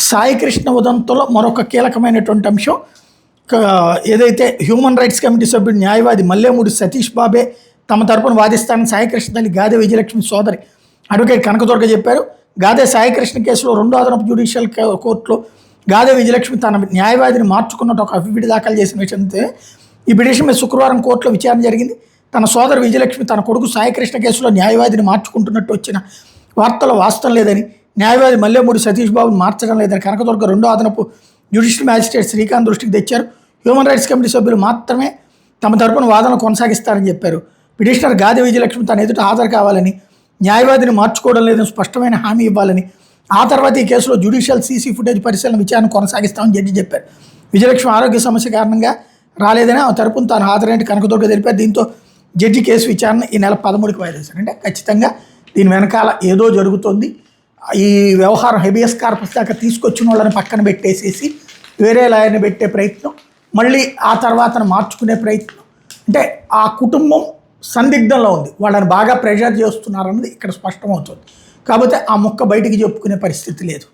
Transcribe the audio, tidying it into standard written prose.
సాయి కృష్ణ ఉదంతంలో మరొక కీలకమైనటువంటి అంశం ఏదైతే హ్యూమన్ రైట్స్ కమిటీ సభ్యుడు న్యాయవాది మల్లేమూడి సతీష్ బాబే తమ తరపున వాదిస్తానని సాయికృష్ణ తల్లి గాదే విజయలక్ష్మి సోదరి అడ్వకేట్ కనకదుర్గ చెప్పారు. గాదే సాయికృష్ణ కేసులో రెండో అదనపు జ్యుడిషియల్ కోర్టులో గాదే విజయలక్ష్మి తన న్యాయవాదిని మార్చుకున్నట్టు ఒక అఫిడవిట్ దాఖలు చేసిన విషయంతో ఈ పిటిషన్ మీద శుక్రవారం కోర్టులో విచారణ జరిగింది. తన సోదరు విజయలక్ష్మి తన కొడుకు సాయికృష్ణ కేసులో న్యాయవాదిని మార్చుకుంటున్నట్టు వచ్చిన వార్తలు వాస్తవం లేదని, న్యాయవాది మల్లేమూడి సతీష్ బాబుని మార్చడం లేదని కనకదుర్గ రెండో అదనపు జ్యుడిషియల్ మ్యాజిస్ట్రేట్ శ్రీకాంత్ దృష్టికి తెచ్చారు. హ్యూమన్ రైట్స్ కమిటీ సభ్యులు మాత్రమే తమ తరపున వాదన కొనసాగిస్తారని చెప్పారు. పిటిషనర్ గాదే విజయలక్ష్మి తన ఎదుట హాజరు కావాలని, న్యాయవాదిని మార్చుకోవడం లేదని స్పష్టమైన హామీ ఇవ్వాలని, ఆ తర్వాత ఈ కేసులో జ్యుడిషియల్ సీసీ ఫుటేజ్ పరిశీలన విచారణ కొనసాగిస్తామని జడ్జి చెప్పారు. విజయలక్ష్మి ఆరోగ్య సమస్య కారణంగా రాలేదని ఆ తరపున తాను హాజరైన కనకదుర్గ తెలిపారు. దీంతో జడ్జి కేసు విచారణ ఈ నెల 13కి వాయిదా వేశారు. అంటే ఖచ్చితంగా దీని వెనకాల ఏదో జరుగుతుంది. ఈ వ్యవహారం హెబియస్ కార్పస్ దాకా తీసుకొచ్చిన వాళ్ళని పక్కన పెట్టేసేసి వేరే లాయర్ని పెట్టే ప్రయత్నం, మళ్ళీ ఆ తర్వాత మార్చుకునే ప్రయత్నం. అంటే ఆ కుటుంబం సందిగ్ధంలో ఉంది, వాళ్ళని బాగా ప్రెషర్ చేస్తున్నారన్నది ఇక్కడ స్పష్టమవుతుంది. కాకపోతే ఆ ముక్క బయటికి చెప్పుకునే పరిస్థితి లేదు.